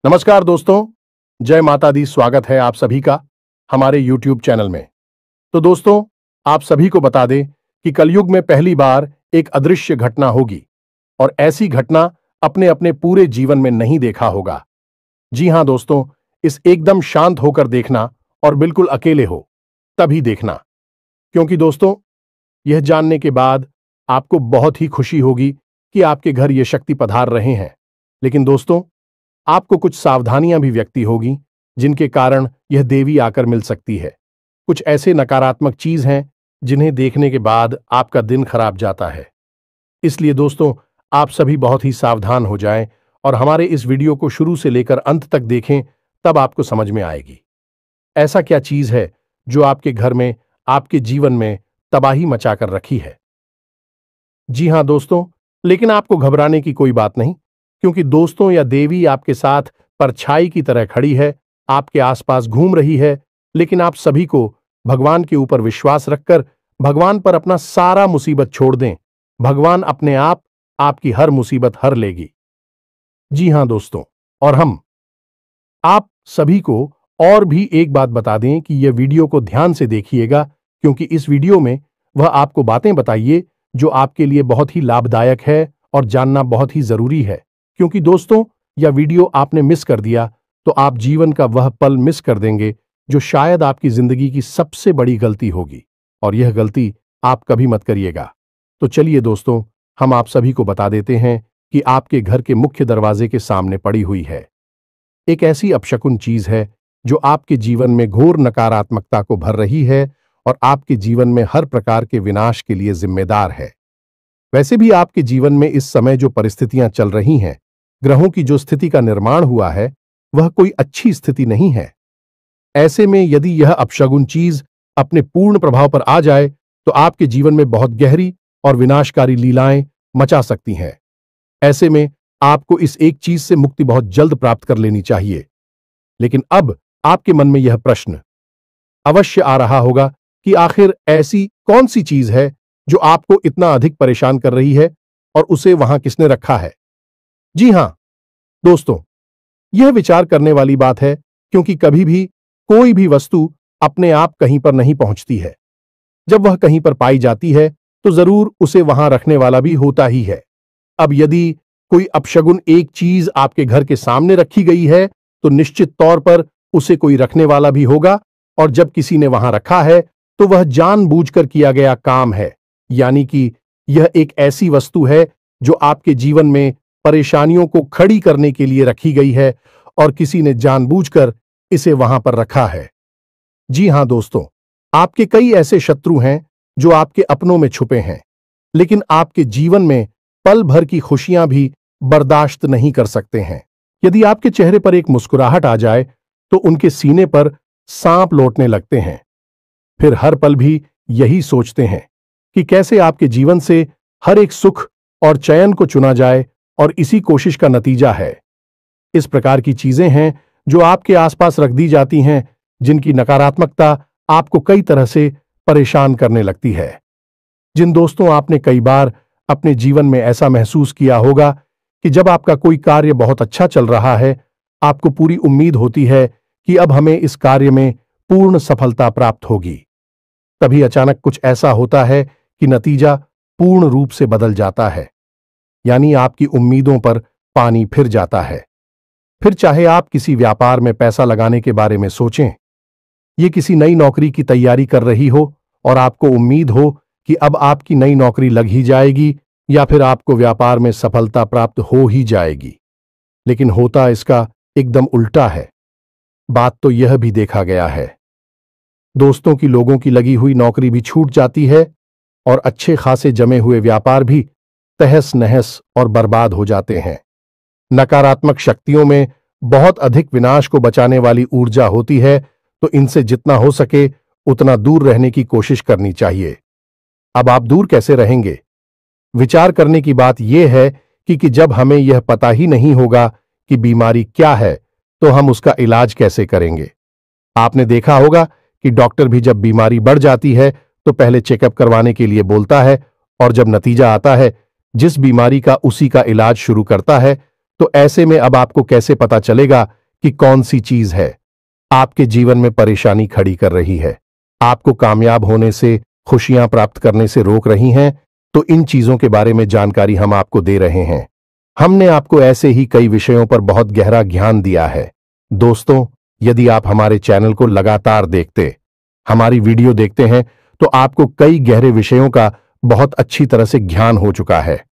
नमस्कार दोस्तों, जय माता दी। स्वागत है आप सभी का हमारे YouTube चैनल में। तो दोस्तों, आप सभी को बता दें कि कलयुग में पहली बार एक अदृश्य घटना होगी और ऐसी घटना अपने अपने पूरे जीवन में नहीं देखा होगा। जी हां दोस्तों, इस एकदम शांत होकर देखना और बिल्कुल अकेले हो तभी देखना, क्योंकि दोस्तों यह जानने के बाद आपको बहुत ही खुशी होगी कि आपके घर ये शक्ति पधार रहे हैं। लेकिन दोस्तों, आपको कुछ सावधानियां भी व्यक्ति होगी जिनके कारण यह देवी आकर मिल सकती है। कुछ ऐसे नकारात्मक चीज हैं जिन्हें देखने के बाद आपका दिन खराब जाता है। इसलिए दोस्तों, आप सभी बहुत ही सावधान हो जाएं और हमारे इस वीडियो को शुरू से लेकर अंत तक देखें, तब आपको समझ में आएगी ऐसा क्या चीज है जो आपके घर में, आपके जीवन में तबाही मचाकर रखी है। जी हां दोस्तों, लेकिन आपको घबराने की कोई बात नहीं, क्योंकि दोस्तों या देवी आपके साथ परछाई की तरह खड़ी है, आपके आसपास घूम रही है। लेकिन आप सभी को भगवान के ऊपर विश्वास रखकर भगवान पर अपना सारा मुसीबत छोड़ दें। भगवान अपने आप आपकी हर मुसीबत हर लेगी। जी हां दोस्तों, और हम आप सभी को और भी एक बात बता दें कि यह वीडियो को ध्यान से देखिएगा, क्योंकि इस वीडियो में वह आपको बातें बताइए जो आपके लिए बहुत ही लाभदायक है और जानना बहुत ही जरूरी है। क्योंकि दोस्तों, यह वीडियो आपने मिस कर दिया तो आप जीवन का वह पल मिस कर देंगे जो शायद आपकी जिंदगी की सबसे बड़ी गलती होगी, और यह गलती आप कभी मत करिएगा। तो चलिए दोस्तों, हम आप सभी को बता देते हैं कि आपके घर के मुख्य दरवाजे के सामने पड़ी हुई है एक ऐसी अपशकुन चीज है जो आपके जीवन में घोर नकारात्मकता को भर रही है और आपके जीवन में हर प्रकार के विनाश के लिए जिम्मेदार है। वैसे भी आपके जीवन में इस समय जो परिस्थितियां चल रही हैं, ग्रहों की जो स्थिति का निर्माण हुआ है, वह कोई अच्छी स्थिति नहीं है। ऐसे में यदि यह अपशगुन चीज अपने पूर्ण प्रभाव पर आ जाए तो आपके जीवन में बहुत गहरी और विनाशकारी लीलाएं मचा सकती हैं। ऐसे में आपको इस एक चीज से मुक्ति बहुत जल्द प्राप्त कर लेनी चाहिए। लेकिन अब आपके मन में यह प्रश्न अवश्य आ रहा होगा कि आखिर ऐसी कौन सी चीज है जो आपको इतना अधिक परेशान कर रही है और उसे वहां किसने रखा है। जी हां दोस्तों, यह विचार करने वाली बात है, क्योंकि कभी भी कोई भी वस्तु अपने आप कहीं पर नहीं पहुंचती है। जब वह कहीं पर पाई जाती है तो जरूर उसे वहां रखने वाला भी होता ही है। अब यदि कोई अपशगुन एक चीज आपके घर के सामने रखी गई है तो निश्चित तौर पर उसे कोई रखने वाला भी होगा, और जब किसी ने वहां रखा है तो वह जानबूझकर किया गया काम है। यानी कि यह एक ऐसी वस्तु है जो आपके जीवन में परेशानियों को खड़ी करने के लिए रखी गई है और किसी ने जानबूझकर इसे वहां पर रखा है। जी हां दोस्तों, आपके कई ऐसे शत्रु हैं जो आपके अपनों में छुपे हैं, लेकिन आपके जीवन में पल भर की खुशियां भी बर्दाश्त नहीं कर सकते हैं। यदि आपके चेहरे पर एक मुस्कुराहट आ जाए तो उनके सीने पर सांप लौटने लगते हैं। फिर हर पल भी यही सोचते हैं कि कैसे आपके जीवन से हर एक सुख और चयन को चुना जाए, और इसी कोशिश का नतीजा है। इस प्रकार की चीजें हैं जो आपके आसपास रख दी जाती हैं, जिनकी नकारात्मकता आपको कई तरह से परेशान करने लगती है। जिन दोस्तों, आपने कई बार अपने जीवन में ऐसा महसूस किया होगा कि जब आपका कोई कार्य बहुत अच्छा चल रहा है, आपको पूरी उम्मीद होती है कि अब हमें इस कार्य में पूर्ण सफलता प्राप्त होगी। तभी अचानक कुछ ऐसा होता है कि नतीजा पूर्ण रूप से बदल जाता है, यानी आपकी उम्मीदों पर पानी फिर जाता है। फिर चाहे आप किसी व्यापार में पैसा लगाने के बारे में सोचें, ये किसी नई नौकरी की तैयारी कर रही हो और आपको उम्मीद हो कि अब आपकी नई नौकरी लग ही जाएगी या फिर आपको व्यापार में सफलता प्राप्त हो ही जाएगी, लेकिन होता इसका एकदम उल्टा है। बात तो यह भी देखा गया है दोस्तों की लोगों की लगी हुई नौकरी भी छूट जाती है और अच्छे खासे जमे हुए व्यापार भी तहस नहस और बर्बाद हो जाते हैं। नकारात्मक शक्तियों में बहुत अधिक विनाश को बचाने वाली ऊर्जा होती है, तो इनसे जितना हो सके उतना दूर रहने की कोशिश करनी चाहिए। अब आप दूर कैसे रहेंगे? विचार करने की बात यह है कि जब हमें यह पता ही नहीं होगा कि बीमारी क्या है तो हम उसका इलाज कैसे करेंगे। आपने देखा होगा कि डॉक्टर भी जब बीमारी बढ़ जाती है तो पहले चेकअप करवाने के लिए बोलता है, और जब नतीजा आता है जिस बीमारी का उसी का इलाज शुरू करता है, तो ऐसे में अब आपको कैसे पता चलेगा कि कौन सी चीज है आपके जीवन में परेशानी खड़ी कर रही है, आपको कामयाब होने से, खुशियां प्राप्त करने से रोक रही हैं? तो इन चीजों के बारे में जानकारी हम आपको दे रहे हैं। हमने आपको ऐसे ही कई विषयों पर बहुत गहरा ज्ञान दिया है। दोस्तों, यदि आप हमारे चैनल को लगातार देखते, हमारी वीडियो देखते हैं, तो आपको कई गहरे विषयों का बहुत अच्छी तरह से ज्ञान हो चुका है।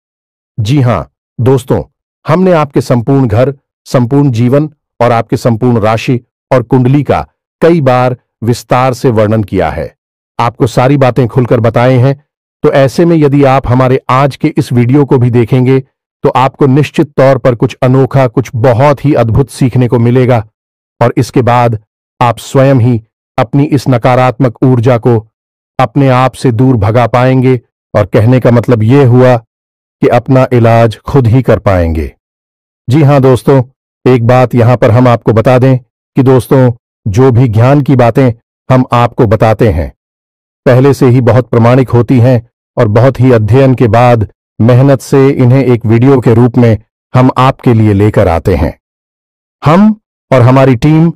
जी हां दोस्तों, हमने आपके संपूर्ण घर, संपूर्ण जीवन और आपके संपूर्ण राशि और कुंडली का कई बार विस्तार से वर्णन किया है, आपको सारी बातें खुलकर बताए हैं। तो ऐसे में यदि आप हमारे आज के इस वीडियो को भी देखेंगे तो आपको निश्चित तौर पर कुछ अनोखा, कुछ बहुत ही अद्भुत सीखने को मिलेगा और इसके बाद आप स्वयं ही अपनी इस नकारात्मक ऊर्जा को अपने आप से दूर भगा पाएंगे और कहने का मतलब यह हुआ कि अपना इलाज खुद ही कर पाएंगे। जी हां दोस्तों, एक बात यहां पर हम आपको बता दें कि दोस्तों, जो भी ज्ञान की बातें हम आपको बताते हैं पहले से ही बहुत प्रामाणिक होती हैं और बहुत ही अध्ययन के बाद मेहनत से इन्हें एक वीडियो के रूप में हम आपके लिए लेकर आते हैं। हम और हमारी टीम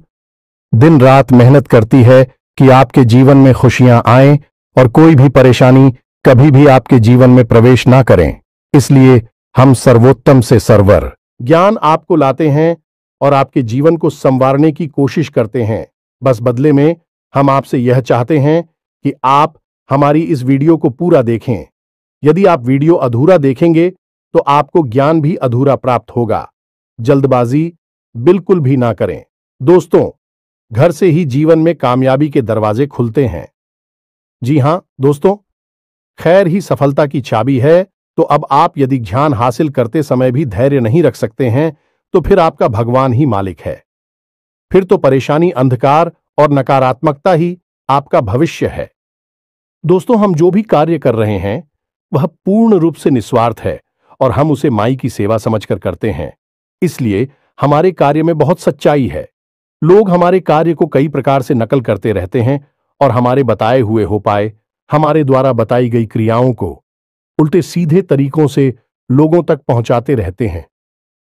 दिन रात मेहनत करती है कि आपके जीवन में खुशियां आएं और कोई भी परेशानी कभी भी आपके जीवन में प्रवेश ना करें। इसलिए हम सर्वोत्तम से सर्वर ज्ञान आपको लाते हैं और आपके जीवन को संवारने की कोशिश करते हैं। बस बदले में हम आपसे यह चाहते हैं कि आप हमारी इस वीडियो को पूरा देखें। यदि आप वीडियो अधूरा देखेंगे तो आपको ज्ञान भी अधूरा प्राप्त होगा। जल्दबाजी बिल्कुल भी ना करें। दोस्तों, घर से ही जीवन में कामयाबी के दरवाजे खुलते हैं। जी हां दोस्तों, खैर ही सफलता की चाबी है। तो अब आप यदि ज्ञान हासिल करते समय भी धैर्य नहीं रख सकते हैं तो फिर आपका भगवान ही मालिक है। फिर तो परेशानी, अंधकार और नकारात्मकता ही आपका भविष्य है। दोस्तों, हम जो भी कार्य कर रहे हैं वह पूर्ण रूप से निस्वार्थ है और हम उसे माई की सेवा समझकर करते हैं। इसलिए हमारे कार्य में बहुत सच्चाई है। लोग हमारे कार्य को कई प्रकार से नकल करते रहते हैं और हमारे बताए हुए उपाय, हमारे द्वारा बताई गई क्रियाओं को उल्टे सीधे तरीकों से लोगों तक पहुंचाते रहते हैं।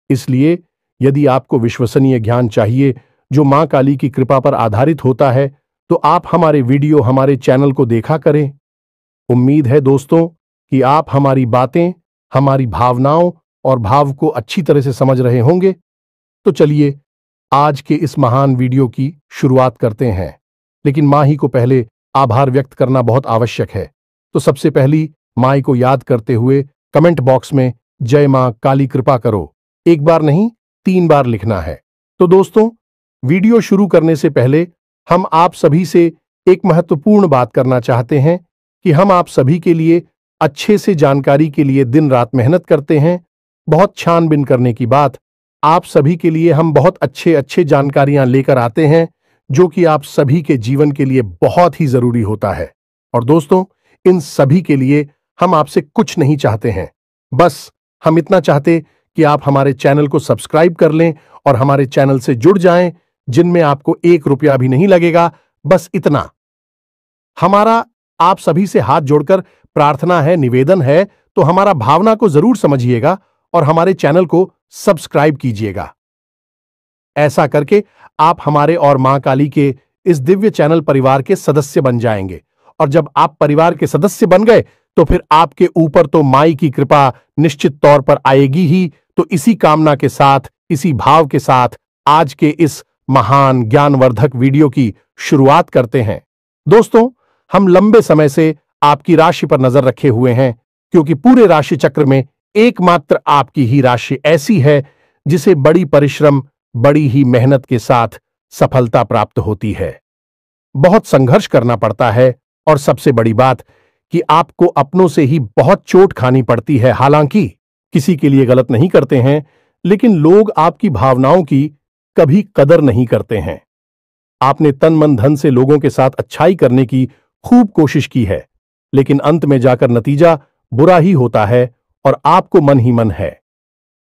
इसलिए यदि आपको विश्वसनीय ज्ञान चाहिए जो मां काली की कृपा पर आधारित होता है तो आप हमारे वीडियो, हमारे चैनल को देखा करें। उम्मीद है दोस्तों कि आप हमारी बातें, हमारी भावनाओं और भाव को अच्छी तरह से समझ रहे होंगे। तो चलिए आज के इस महान वीडियो की शुरुआत करते हैं। लेकिन मां ही को पहले आभार व्यक्त करना बहुत आवश्यक है। तो सबसे पहली माई को याद करते हुए कमेंट बॉक्स में जय मां काली कृपा करो एक बार नहीं 3 बार लिखना है। तो दोस्तों, वीडियो शुरू करने से पहले हम आप सभी से एक महत्वपूर्ण बात करना चाहते हैं कि हम आप सभी के लिए अच्छे से जानकारी के लिए दिन रात मेहनत करते हैं। बहुत छानबीन करने की बात, आप सभी के लिए हम बहुत अच्छे जानकारियां लेकर आते हैं जो कि आप सभी के जीवन के लिए बहुत ही जरूरी होता है। और दोस्तों, इन सभी के लिए हम आपसे कुछ नहीं चाहते हैं, बस हम इतना चाहते कि आप हमारे चैनल को सब्सक्राइब कर लें और हमारे चैनल से जुड़ जाएं, जिनमें आपको 1 रुपया भी नहीं लगेगा। बस इतना हमारा आप सभी से हाथ जोड़कर प्रार्थना है, निवेदन है। तो हमारा भावना को जरूर समझिएगा और हमारे चैनल को सब्सक्राइब कीजिएगा। ऐसा करके आप हमारे और मां काली के इस दिव्य चैनल परिवार के सदस्य बन जाएंगे और जब आप परिवार के सदस्य बन गए तो फिर आपके ऊपर तो माई की कृपा निश्चित तौर पर आएगी ही। तो इसी कामना के साथ, इसी भाव के साथ आज के इस महान ज्ञानवर्धक वीडियो की शुरुआत करते हैं। दोस्तों, हम लंबे समय से आपकी राशि पर नजर रखे हुए हैं क्योंकि पूरे राशि चक्र में एकमात्र आपकी ही राशि ऐसी है जिसे बड़ी परिश्रम, बड़ी ही मेहनत के साथ सफलता प्राप्त होती है। बहुत संघर्ष करना पड़ता है और सबसे बड़ी बात कि आपको अपनों से ही बहुत चोट खानी पड़ती है। हालांकि किसी के लिए गलत नहीं करते हैं, लेकिन लोग आपकी भावनाओं की कभी कदर नहीं करते हैं। आपने तन मन धन से लोगों के साथ अच्छाई करने की खूब कोशिश की है, लेकिन अंत में जाकर नतीजा बुरा ही होता है और आपको मन ही मन है।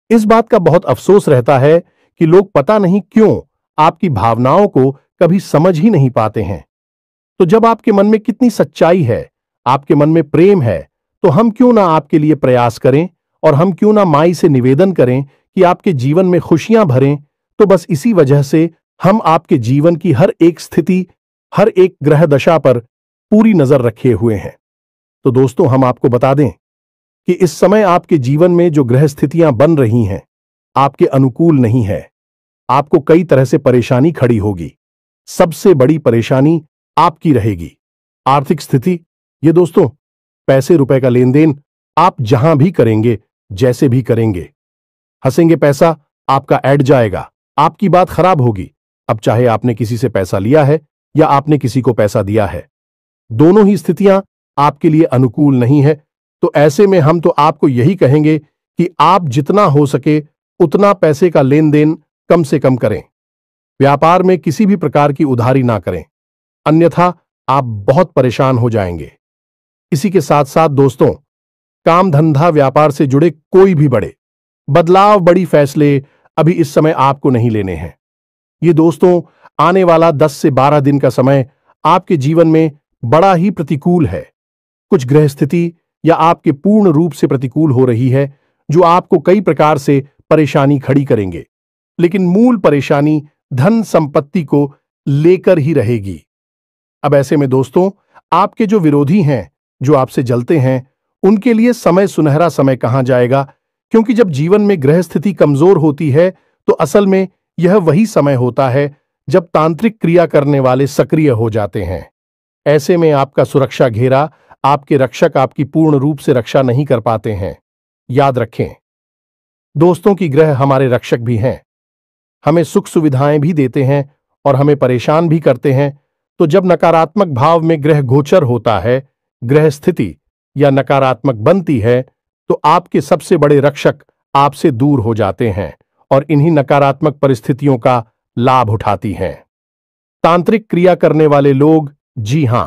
इस बात का बहुत अफसोस रहता है कि लोग पता नहीं क्यों आपकी भावनाओं को कभी समझ ही नहीं पाते हैं। तो जब आपके मन में कितनी सच्चाई है, आपके मन में प्रेम है, तो हम क्यों ना आपके लिए प्रयास करें और हम क्यों ना माई से निवेदन करें कि आपके जीवन में खुशियां भरें, तो बस इसी वजह से हम आपके जीवन की हर एक स्थिति, हर एक ग्रह दशा पर पूरी नजर रखे हुए हैं। तो दोस्तों, हम आपको बता दें कि इस समय आपके जीवन में जो ग्रह स्थितियां बन रही हैं, आपके अनुकूल नहीं है। आपको कई तरह से परेशानी खड़ी होगी। सबसे बड़ी परेशानी आपकी रहेगी आर्थिक स्थिति। ये दोस्तों, पैसे रुपए का लेन देन आप जहां भी करेंगे, जैसे भी करेंगे, हंसेंगे पैसा आपका ऐड जाएगा, आपकी बात खराब होगी। अब चाहे आपने किसी से पैसा लिया है या आपने किसी को पैसा दिया है, दोनों ही स्थितियां आपके लिए अनुकूल नहीं है। तो ऐसे में हम तो आपको यही कहेंगे कि आप जितना हो सके उतना पैसे का लेन देन कम से कम करें। व्यापार में किसी भी प्रकार की उधारी ना करें, अन्यथा आप बहुत परेशान हो जाएंगे। इसी के साथ साथ दोस्तों, काम धंधा व्यापार से जुड़े कोई भी बड़े बदलाव, बड़ी फैसले अभी इस समय आपको नहीं लेने हैं। ये दोस्तों, आने वाला 10 से 12 दिन का समय आपके जीवन में बड़ा ही प्रतिकूल है। कुछ ग्रह स्थिति या आपके पूर्ण रूप से प्रतिकूल हो रही है, जो आपको कई प्रकार से परेशानी खड़ी करेंगे, लेकिन मूल परेशानी धन संपत्ति को लेकर ही रहेगी। अब ऐसे में दोस्तों, आपके जो विरोधी हैं, जो आपसे जलते हैं, उनके लिए समय सुनहरा समय कहा जाएगा, क्योंकि जब जीवन में ग्रह स्थिति कमजोर होती है तो असल में यह वही समय होता है जब तांत्रिक क्रिया करने वाले सक्रिय हो जाते हैं। ऐसे में आपका सुरक्षा घेरा, आपके रक्षक आपकी पूर्ण रूप से रक्षा नहीं कर पाते हैं। याद रखें दोस्तों कि ग्रह हमारे रक्षक भी हैं, हमें सुख सुविधाएं भी देते हैं और हमें परेशान भी करते हैं। तो जब नकारात्मक भाव में ग्रह गोचर होता है, ग्रह स्थिति या नकारात्मक बनती है, तो आपके सबसे बड़े रक्षक आपसे दूर हो जाते हैं और इन्हीं नकारात्मक परिस्थितियों का लाभ उठाती हैं तांत्रिक क्रिया करने वाले लोग। जी हां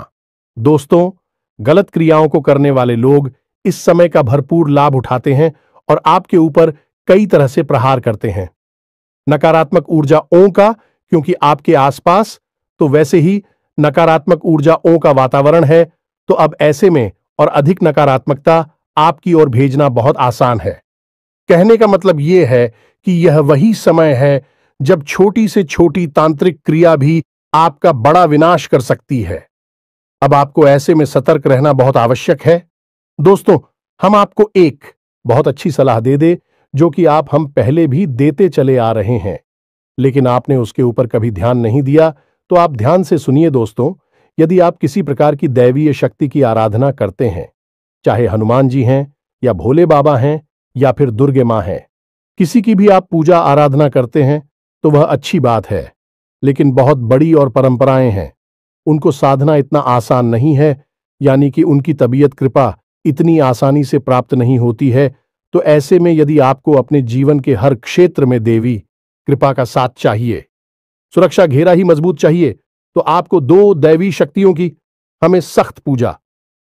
दोस्तों, गलत क्रियाओं को करने वाले लोग इस समय का भरपूर लाभ उठाते हैं और आपके ऊपर कई तरह से प्रहार करते हैं। नकारात्मक ऊर्जाओं का, क्योंकि आपके आसपास तो वैसे ही नकारात्मक ऊर्जाओं का वातावरण है, तो अब ऐसे में और अधिक नकारात्मकता आपकी ओर भेजना बहुत आसान है। कहने का मतलब यह है कि यह वही समय है जब छोटी से छोटी तांत्रिक क्रिया भी आपका बड़ा विनाश कर सकती है। अब आपको ऐसे में सतर्क रहना बहुत आवश्यक है। दोस्तों, हम आपको एक बहुत अच्छी सलाह दे जो कि आप हम पहले भी देते चले आ रहे हैं, लेकिन आपने उसके ऊपर कभी ध्यान नहीं दिया। तो आप ध्यान से सुनिए दोस्तों। यदि आप किसी प्रकार की दैवीय शक्ति की आराधना करते हैं, चाहे हनुमान जी हैं या भोले बाबा हैं या फिर दुर्गे मां हैं, किसी की भी आप पूजा आराधना करते हैं, तो वह अच्छी बात है, लेकिन बहुत बड़ी और परंपराएं हैं, उनको साधना इतना आसान नहीं है, यानी कि उनकी तबीयत कृपा इतनी आसानी से प्राप्त नहीं होती है। तो ऐसे में यदि आपको अपने जीवन के हर क्षेत्र में देवी कृपा का साथ चाहिए, सुरक्षा घेरा ही मजबूत चाहिए, तो आपको 2 दैवी शक्तियों की हमें सख्त पूजा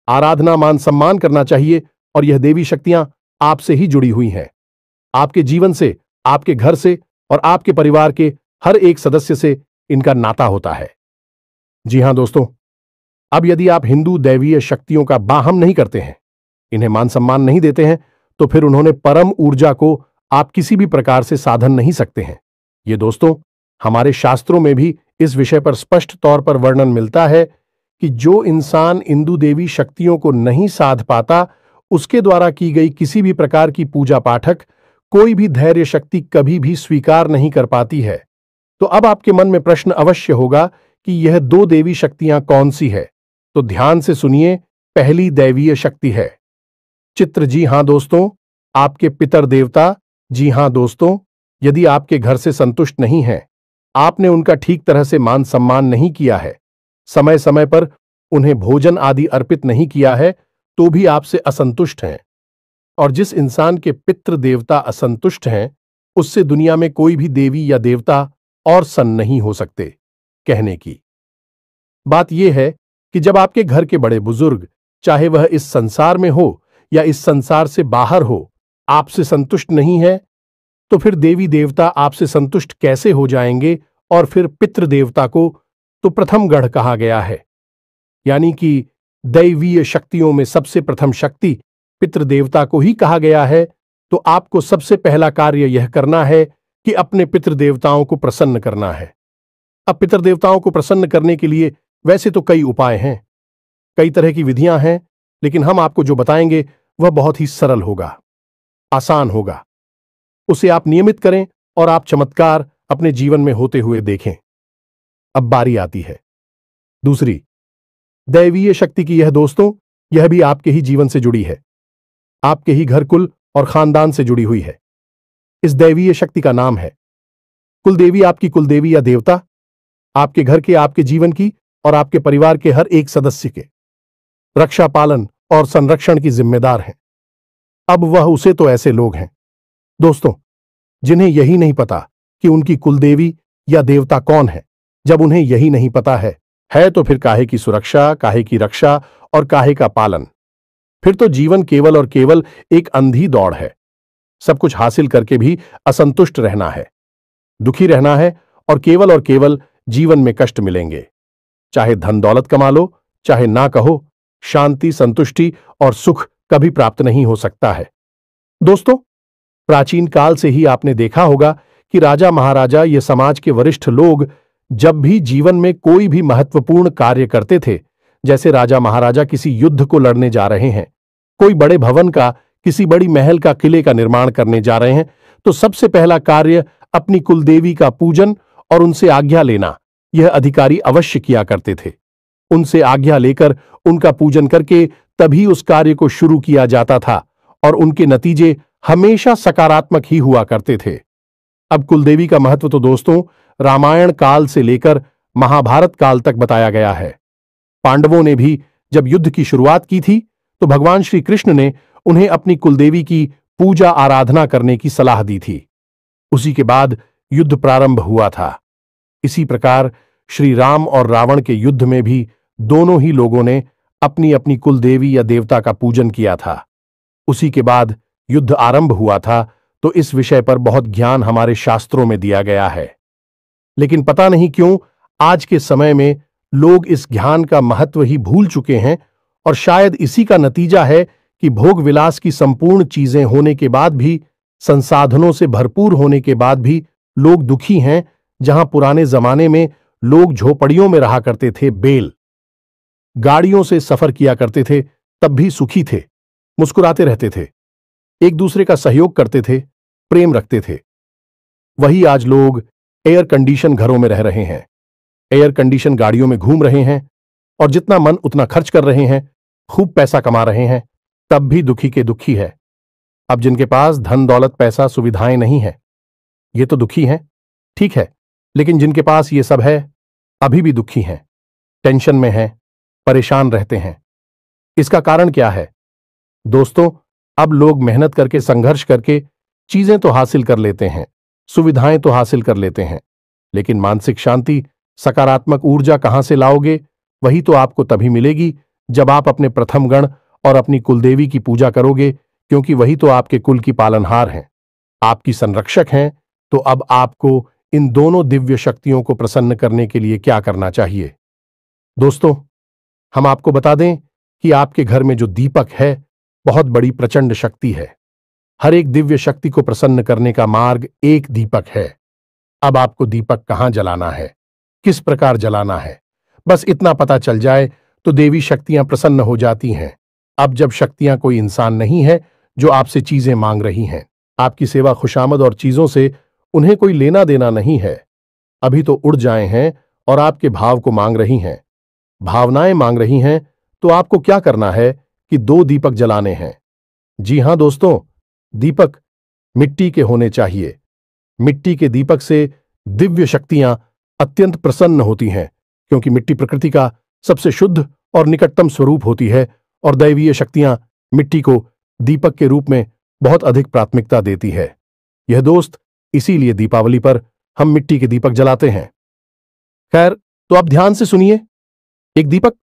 आराधना मान सम्मान करना चाहिए। और यह देवी शक्तियां आपसे ही जुड़ी हुई हैं, आपके जीवन से, आपके घर से और आपके परिवार के हर एक सदस्य से इनका नाता होता है। जी हां दोस्तों, अब यदि आप हिंदू दैवीय शक्तियों का बाहम नहीं करते हैं, इन्हें मान सम्मान नहीं देते हैं, तो फिर उन्होंने परम ऊर्जा को आप किसी भी प्रकार से साधन नहीं सकते हैं। ये दोस्तों, हमारे शास्त्रों में भी इस विषय पर स्पष्ट तौर पर वर्णन मिलता है कि जो इंसान इंदु देवी शक्तियों को नहीं साध पाता, उसके द्वारा की गई किसी भी प्रकार की पूजा पाठक कोई भी धैर्य शक्ति कभी भी स्वीकार नहीं कर पाती है। तो अब आपके मन में प्रश्न अवश्य होगा कि यह 2 देवी शक्तियां कौन सी है। तो ध्यान से सुनिए। पहली दैवीय शक्ति है चित्र। जी हां दोस्तों, आपके पितर देवता। जी हां दोस्तों, यदि आपके घर से संतुष्ट नहीं है, आपने उनका ठीक तरह से मान सम्मान नहीं किया है, समय समय पर उन्हें भोजन आदि अर्पित नहीं किया है, तो भी आपसे असंतुष्ट हैं। और जिस इंसान के पितृ देवता असंतुष्ट हैं, उससे दुनिया में कोई भी देवी या देवता और सन्न नहीं हो सकते। कहने की बात यह है कि जब आपके घर के बड़े बुजुर्ग, चाहे वह इस संसार में हो या इस संसार से बाहर हो, आपसे संतुष्ट नहीं है, तो फिर देवी देवता आपसे संतुष्ट कैसे हो जाएंगे। और फिर पितृ देवता को तो प्रथम गढ़ कहा गया है, यानी कि दैवीय शक्तियों में सबसे प्रथम शक्ति पितृ देवता को ही कहा गया है। तो आपको सबसे पहला कार्य यह करना है कि अपने पितृदेवताओं को प्रसन्न करना है। अब पितृदेवताओं को प्रसन्न करने के लिए वैसे तो कई उपाय हैं, कई तरह की विधियां हैं, लेकिन हम आपको जो बताएंगे वह बहुत ही सरल होगा, आसान होगा। उसे आप नियमित करें और आप चमत्कार अपने जीवन में होते हुए देखें। अब बारी आती है दूसरी, दैवीय शक्ति की। यह दोस्तों, यह भी आपके ही जीवन से जुड़ी है, आपके ही घर कुल और खानदान से जुड़ी हुई है। इस दैवीय शक्ति का नाम है कुलदेवी। आपकी कुलदेवी या देवता आपके घर के, आपके जीवन की और आपके परिवार के हर एक सदस्य के रक्षा, पालन और संरक्षण की जिम्मेदार है। अब वह उसे तो ऐसे लोग हैं दोस्तों जिन्हें यही नहीं पता कि उनकी कुलदेवी या देवता कौन है। जब उन्हें यही नहीं पता है तो फिर काहे की सुरक्षा, काहे की रक्षा और काहे का पालन। फिर तो जीवन केवल और केवल एक अंधी दौड़ है। सब कुछ हासिल करके भी असंतुष्ट रहना है, दुखी रहना है और केवल जीवन में कष्ट मिलेंगे। चाहे धन दौलत कमा लो, चाहे ना कहो, शांति, संतुष्टि और सुख कभी प्राप्त नहीं हो सकता है। दोस्तों, प्राचीन काल से ही आपने देखा होगा कि राजा महाराजा, ये समाज के वरिष्ठ लोग, जब भी जीवन में कोई भी महत्वपूर्ण कार्य करते थे, जैसे राजा महाराजा किसी युद्ध को लड़ने जा रहे हैं, कोई बड़े भवन का, किसी बड़ी महल का, किले का निर्माण करने जा रहे हैं, तो सबसे पहला कार्य अपनी कुलदेवी का पूजन और उनसे आज्ञा लेना यह अधिकारी अवश्य किया करते थे। उनसे आज्ञा लेकर, उनका पूजन करके तभी उस कार्य को शुरू किया जाता था और उनके नतीजे हमेशा सकारात्मक ही हुआ करते थे। अब कुलदेवी का महत्व तो दोस्तों रामायण काल से लेकर महाभारत काल तक बताया गया है। पांडवों ने भी जब युद्ध की शुरुआत की थी तो भगवान श्री कृष्ण ने उन्हें अपनी कुलदेवी की पूजा आराधना करने की सलाह दी थी। उसी के बाद युद्ध प्रारंभ हुआ था। इसी प्रकार श्री राम और रावण के युद्ध में भी दोनों ही लोगों ने अपनी अपनी कुलदेवी या देवता का पूजन किया था। उसी के बाद युद्ध आरंभ हुआ था। तो इस विषय पर बहुत ज्ञान हमारे शास्त्रों में दिया गया है, लेकिन पता नहीं क्यों आज के समय में लोग इस ज्ञान का महत्व ही भूल चुके हैं और शायद इसी का नतीजा है कि भोग विलास की संपूर्ण चीजें होने के बाद भी, संसाधनों से भरपूर होने के बाद भी लोग दुखी हैं। जहां पुराने जमाने में लोग झोपड़ियों में रहा करते थे, बेल गाड़ियों से सफर किया करते थे, तब भी सुखी थे, मुस्कुराते रहते थे, एक दूसरे का सहयोग करते थे, प्रेम रखते थे। वही आज लोग एयर कंडीशन घरों में रह रहे हैं, एयर कंडीशन गाड़ियों में घूम रहे हैं और जितना मन उतना खर्च कर रहे हैं, खूब पैसा कमा रहे हैं, तब भी दुखी के दुखी है। अब जिनके पास धन दौलत, पैसा, सुविधाएं नहीं है, ये तो दुखी हैं, ठीक है, लेकिन जिनके पास ये सब है अभी भी दुखी हैं, टेंशन में हैं, परेशान रहते हैं। इसका कारण क्या है दोस्तों? अब लोग मेहनत करके, संघर्ष करके चीजें तो हासिल कर लेते हैं, सुविधाएं तो हासिल कर लेते हैं, लेकिन मानसिक शांति, सकारात्मक ऊर्जा कहां से लाओगे? वही तो आपको तभी मिलेगी जब आप अपने प्रथम गण और अपनी कुलदेवी की पूजा करोगे, क्योंकि वही तो आपके कुल की पालनहार हैं, आपकी संरक्षक हैं। तो अब आपको इन दोनों दिव्य शक्तियों को प्रसन्न करने के लिए क्या करना चाहिए? दोस्तों, हम आपको बता दें कि आपके घर में जो दीपक है बहुत बड़ी प्रचंड शक्ति है। हर एक दिव्य शक्ति को प्रसन्न करने का मार्ग एक दीपक है। अब आपको दीपक कहां जलाना है, किस प्रकार जलाना है, बस इतना पता चल जाए तो देवी शक्तियां प्रसन्न हो जाती हैं। अब जब शक्तियां कोई इंसान नहीं है जो आपसे चीजें मांग रही हैं, आपकी सेवा, खुशामद और चीजों से उन्हें कोई लेना देना नहीं है, अभी तो उड़ जाए हैं और आपके भाव को मांग रही हैं, भावनाएं मांग रही हैं, तो आपको क्या करना है कि 2 दीपक जलाने हैं। जी हां दोस्तों, दीपक मिट्टी के होने चाहिए। मिट्टी के दीपक से दिव्य शक्तियां अत्यंत प्रसन्न होती हैं, क्योंकि मिट्टी प्रकृति का सबसे शुद्ध और निकटतम स्वरूप होती है और दैवीय शक्तियां मिट्टी को दीपक के रूप में बहुत अधिक प्राथमिकता देती है। यह दोस्त, इसीलिए दीपावली पर हम मिट्टी के दीपक जलाते हैं। खैर, तो आप ध्यान से सुनिए। एक दीपक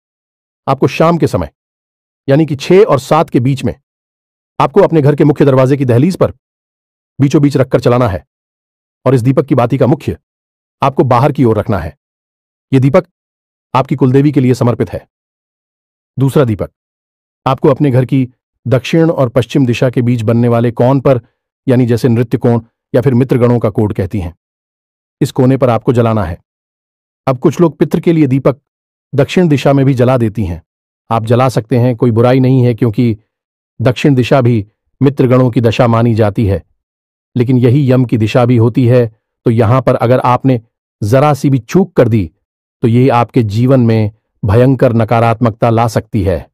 आपको शाम के समय यानी कि 6 और 7 के बीच में आपको अपने घर के मुख्य दरवाजे की दहलीज पर बीचों बीच रखकर चलाना है और इस दीपक की बाती का मुख्य आपको बाहर की ओर रखना है। यह दीपक आपकी कुलदेवी के लिए समर्पित है। दूसरा दीपक आपको अपने घर की दक्षिण और पश्चिम दिशा के बीच बनने वाले कोण पर यानी जैसे नृत्य कोण या फिर मित्रगणों का कोड कहती हैं। इस कोने पर आपको जलाना है। अब कुछ लोग पितृ के लिए दीपक दक्षिण दिशा में भी जला देती हैं। आप जला सकते हैं, कोई बुराई नहीं है, क्योंकि दक्षिण दिशा भी मित्रगणों की दशा मानी जाती है, लेकिन यही यम की दिशा भी होती है। तो यहां पर अगर आपने जरा सी भी चूक कर दी तो ये आपके जीवन में भयंकर नकारात्मकता ला सकती है।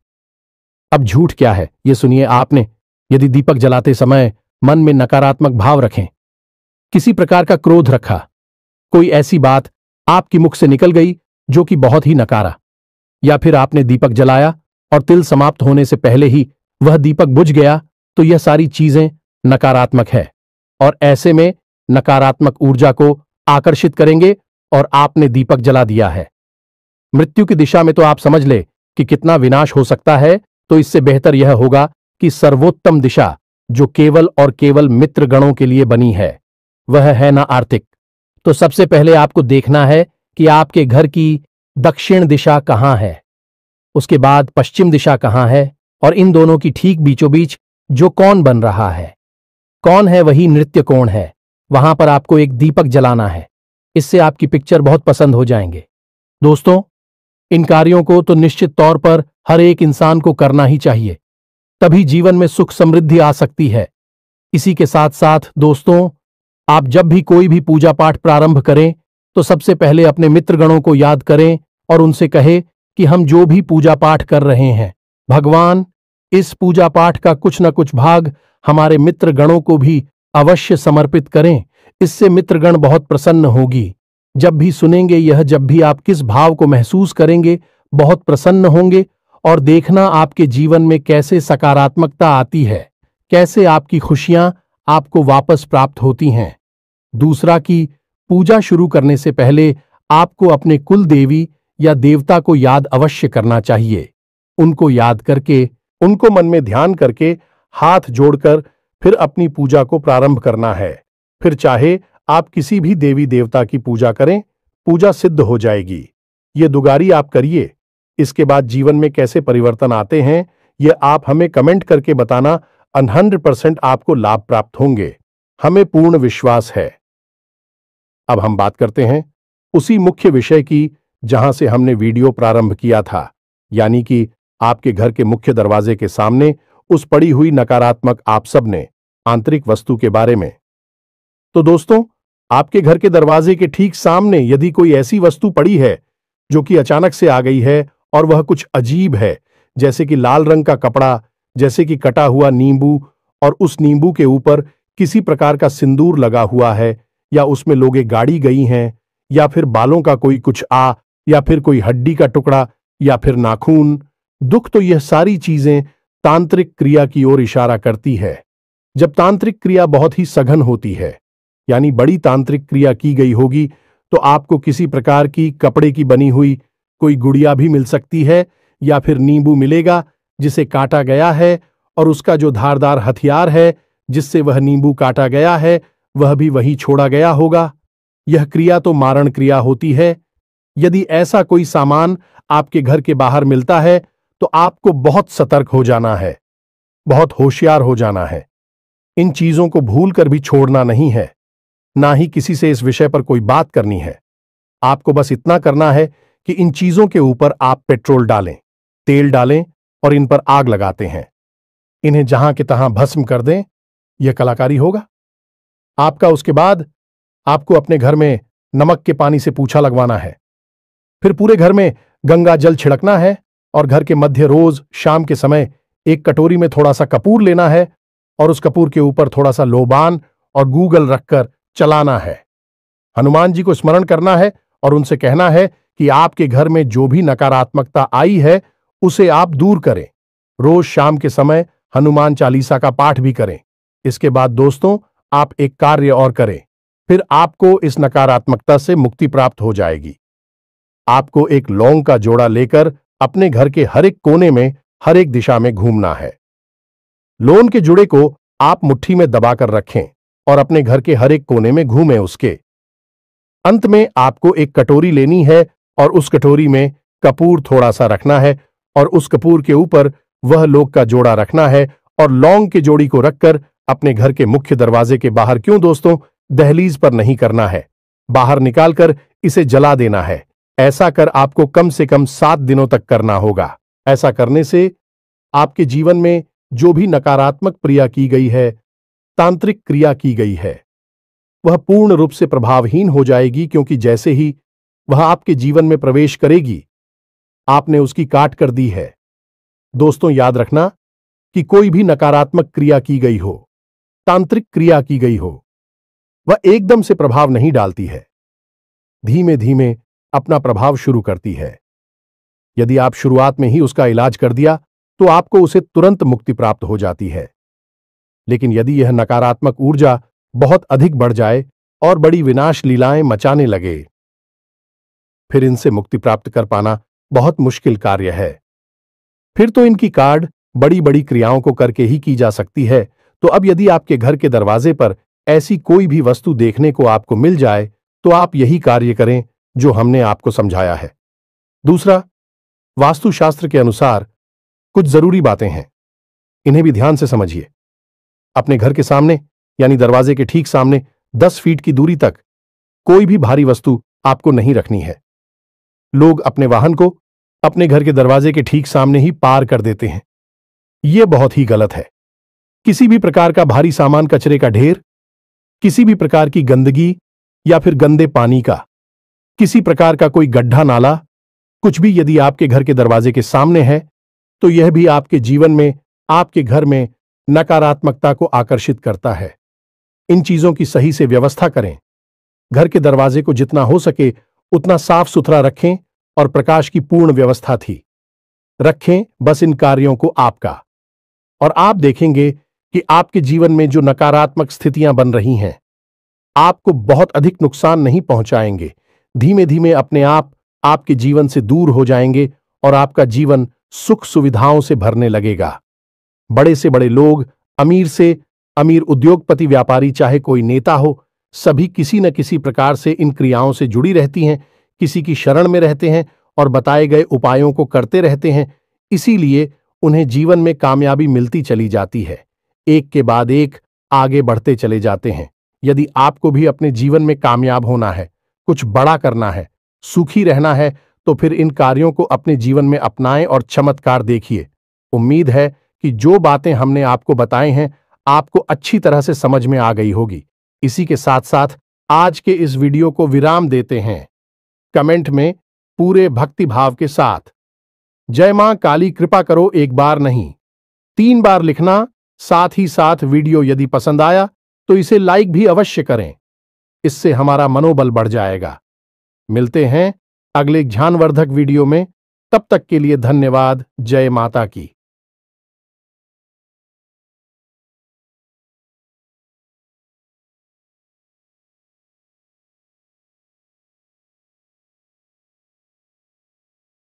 अब झूठ क्या है, ये सुनिए। आपने यदि दीपक जलाते समय मन में नकारात्मक भाव रखें, किसी प्रकार का क्रोध रखा, कोई ऐसी बात आपकी मुख से निकल गई जो कि बहुत ही नकारा, या फिर आपने दीपक जलाया और तिल समाप्त होने से पहले ही वह दीपक बुझ गया, तो यह सारी चीजें नकारात्मक है और ऐसे में नकारात्मक ऊर्जा को आकर्षित करेंगे और आपने दीपक जला दिया है। मृत्यु की दिशा में तो आप समझ ले कि कितना विनाश हो सकता है। तो इससे बेहतर यह होगा कि सर्वोत्तम दिशा जो केवल और केवल मित्र गणों के लिए बनी है वह है ना आर्थिक। तो सबसे पहले आपको देखना है कि आपके घर की दक्षिण दिशा कहां है, उसके बाद पश्चिम दिशा कहां है, और इन दोनों की ठीक बीचों बीच जो कौन बन रहा है, कौन है वही नृत्य कोण है, वहां पर आपको एक दीपक जलाना है। इससे आपकी पिक्चर बहुत पसंद हो जाएंगे। दोस्तों, इन कार्यों को तो निश्चित तौर पर हर एक इंसान को करना ही चाहिए, तभी जीवन में सुख समृद्धि आ सकती है। इसी के साथ साथ दोस्तों, आप जब भी कोई भी पूजा पाठ प्रारंभ करें तो सबसे पहले अपने मित्रगणों को याद करें और उनसे कहें कि हम जो भी पूजा पाठ कर रहे हैं, भगवान इस पूजा पाठ का कुछ न कुछ भाग हमारे मित्रगणों को भी अवश्य समर्पित करें। इससे मित्रगण बहुत प्रसन्न होगी। जब भी सुनेंगे यह, जब भी आप किस भाव को महसूस करेंगे, बहुत प्रसन्न होंगे और देखना आपके जीवन में कैसे सकारात्मकता आती है, कैसे आपकी खुशियां आपको वापस प्राप्त होती हैं। दूसरा कि पूजा शुरू करने से पहले आपको अपने कुल देवी या देवता को याद अवश्य करना चाहिए। उनको याद करके, उनको मन में ध्यान करके, हाथ जोड़कर फिर अपनी पूजा को प्रारंभ करना है। फिर चाहे आप किसी भी देवी देवता की पूजा करें, पूजा सिद्ध हो जाएगी। ये दुगारी आप करिए। इसके बाद जीवन में कैसे परिवर्तन आते हैं ये आप हमें कमेंट करके बताना। 100% आपको लाभ प्राप्त होंगे, हमें पूर्ण विश्वास है। अब हम बात करते हैं उसी मुख्य विषय की जहां से हमने वीडियो प्रारंभ किया था, यानी कि आपके घर के मुख्य दरवाजे के सामने उस पड़ी हुई नकारात्मक आप सबने आंतरिक वस्तु के बारे में। तो दोस्तों, आपके घर के दरवाजे के ठीक सामने यदि कोई ऐसी वस्तु पड़ी है जो कि अचानक से आ गई है और वह कुछ अजीब है, जैसे कि लाल रंग का कपड़ा, जैसे कि कटा हुआ नींबू, और उस नींबू के ऊपर किसी प्रकार का सिंदूर लगा हुआ है, या उसमें लोगे गाड़ी गई हैं, या फिर बालों का कोई कुछ या फिर कोई हड्डी का टुकड़ा, या फिर नाखून, दुख, तो यह सारी चीजें तांत्रिक क्रिया की ओर इशारा करती है। जब तांत्रिक क्रिया बहुत ही सघन होती है, यानी बड़ी तांत्रिक क्रिया की गई होगी, तो आपको किसी प्रकार की कपड़े की बनी हुई कोई गुड़िया भी मिल सकती है, या फिर नींबू मिलेगा जिसे काटा गया है, और उसका जो धारदार हथियार है जिससे वह नींबू काटा गया है वह भी वहीं छोड़ा गया होगा। यह क्रिया तो मारण क्रिया होती है। यदि ऐसा कोई सामान आपके घर के बाहर मिलता है तो आपको बहुत सतर्क हो जाना है, बहुत होशियार हो जाना है। इन चीजों को भूल कर भी छोड़ना नहीं है, ना ही किसी से इस विषय पर कोई बात करनी है। आपको बस इतना करना है कि इन चीजों के ऊपर आप पेट्रोल डालें, तेल डालें और इन पर आग लगाते हैं। इन्हें जहां के तहां भस्म कर दें। यह कलाकारी होगा आपका। उसके बाद आपको अपने घर में नमक के पानी से पूछा लगवाना है। फिर पूरे घर में गंगा जल छिड़कना है और घर के मध्य रोज शाम के समय एक कटोरी में थोड़ा सा कपूर लेना है और उस कपूर के ऊपर थोड़ा सा लोबान और गूगल रखकर चलाना है। हनुमान जी को स्मरण करना है और उनसे कहना है कि आपके घर में जो भी नकारात्मकता आई है उसे आप दूर करें। रोज शाम के समय हनुमान चालीसा का पाठ भी करें। इसके बाद दोस्तों, आप एक कार्य और करें, फिर आपको इस नकारात्मकता से मुक्ति प्राप्त हो जाएगी। आपको एक लौंग का जोड़ा लेकर अपने घर के हर एक कोने में, हर एक दिशा में घूमना है। लौंग के जुड़े को आप मुट्ठी में दबाकर रखें और अपने घर के हर एक कोने में घूमें। उसके अंत में आपको एक कटोरी लेनी है और उस कटोरी में कपूर थोड़ा सा रखना है और उस कपूर के ऊपर वह लौंग का जोड़ा रखना है और लौंग के जोड़ी को रखकर अपने घर के मुख्य दरवाजे के बाहर क्यों दोस्तों, दहलीज पर नहीं करना है, बाहर निकालकर इसे जला देना है। ऐसा कर आपको कम से कम 7 दिनों तक करना होगा। ऐसा करने से आपके जीवन में जो भी नकारात्मक क्रिया की गई है, तांत्रिक क्रिया की गई है, वह पूर्ण रूप से प्रभावहीन हो जाएगी, क्योंकि जैसे ही वह आपके जीवन में प्रवेश करेगी, आपने उसकी काट कर दी है। दोस्तों याद रखना कि कोई भी नकारात्मक क्रिया की गई हो, तांत्रिक क्रिया की गई हो, वह एकदम से प्रभाव नहीं डालती है, धीमे धीमे अपना प्रभाव शुरू करती है। यदि आप शुरुआत में ही उसका इलाज कर दिया तो आपको उसे तुरंत मुक्ति प्राप्त हो जाती है। लेकिन यदि यह नकारात्मक ऊर्जा बहुत अधिक बढ़ जाए और बड़ी विनाश लीलाएं मचाने लगे, फिर इनसे मुक्ति प्राप्त कर पाना बहुत मुश्किल कार्य है। फिर तो इनकी काढ़ बड़ी बड़ी क्रियाओं को करके ही की जा सकती है। तो अब यदि आपके घर के दरवाजे पर ऐसी कोई भी वस्तु देखने को आपको मिल जाए तो आप यही कार्य करें जो हमने आपको समझाया है। दूसरा, वास्तुशास्त्र के अनुसार कुछ जरूरी बातें हैं, इन्हें भी ध्यान से समझिए। अपने घर के सामने यानी दरवाजे के ठीक सामने 10 फीट की दूरी तक कोई भी भारी वस्तु आपको नहीं रखनी है। लोग अपने वाहन को अपने घर के दरवाजे के ठीक सामने ही पार कर देते हैं। यह बहुत ही गलत है। किसी भी प्रकार का भारी सामान, कचरे का ढेर, किसी भी प्रकार की गंदगी या फिर गंदे पानी का किसी प्रकार का कोई गड्ढा नाला, कुछ भी यदि आपके घर के दरवाजे के सामने है तो यह भी आपके जीवन में, आपके घर में नकारात्मकता को आकर्षित करता है। इन चीजों की सही से व्यवस्था करें। घर के दरवाजे को जितना हो सके उतना साफ सुथरा रखें और प्रकाश की पूर्ण व्यवस्था थी रखें बस इन कार्यों को आपका, और आप देखेंगे कि आपके जीवन में जो नकारात्मक स्थितियां बन रही हैं आपको बहुत अधिक नुकसान नहीं पहुंचाएंगे। धीमे धीमे अपने आप आपके जीवन से दूर हो जाएंगे और आपका जीवन सुख सुविधाओं से भरने लगेगा। बड़े से बड़े लोग, अमीर से अमीर उद्योगपति, व्यापारी, चाहे कोई नेता हो, सभी किसी न किसी प्रकार से इन क्रियाओं से जुड़ी रहती हैं, किसी की शरण में रहते हैं और बताए गए उपायों को करते रहते हैं। इसीलिए उन्हें जीवन में कामयाबी मिलती चली जाती है, एक के बाद एक आगे बढ़ते चले जाते हैं। यदि आपको भी अपने जीवन में कामयाब होना है, कुछ बड़ा करना है, सुखी रहना है, तो फिर इन कार्यों को अपने जीवन में अपनाएं और चमत्कार देखिए। उम्मीद है कि जो बातें हमने आपको बताई हैं आपको अच्छी तरह से समझ में आ गई होगी। इसी के साथ साथ आज के इस वीडियो को विराम देते हैं। कमेंट में पूरे भक्ति भाव के साथ जय मां काली कृपा करो 1 बार नहीं 3 बार लिखना। साथ ही साथ वीडियो यदि पसंद आया तो इसे लाइक भी अवश्य करें, इससे हमारा मनोबल बढ़ जाएगा। मिलते हैं अगले ज्ञानवर्धक वीडियो में, तब तक के लिए धन्यवाद। जय माता की।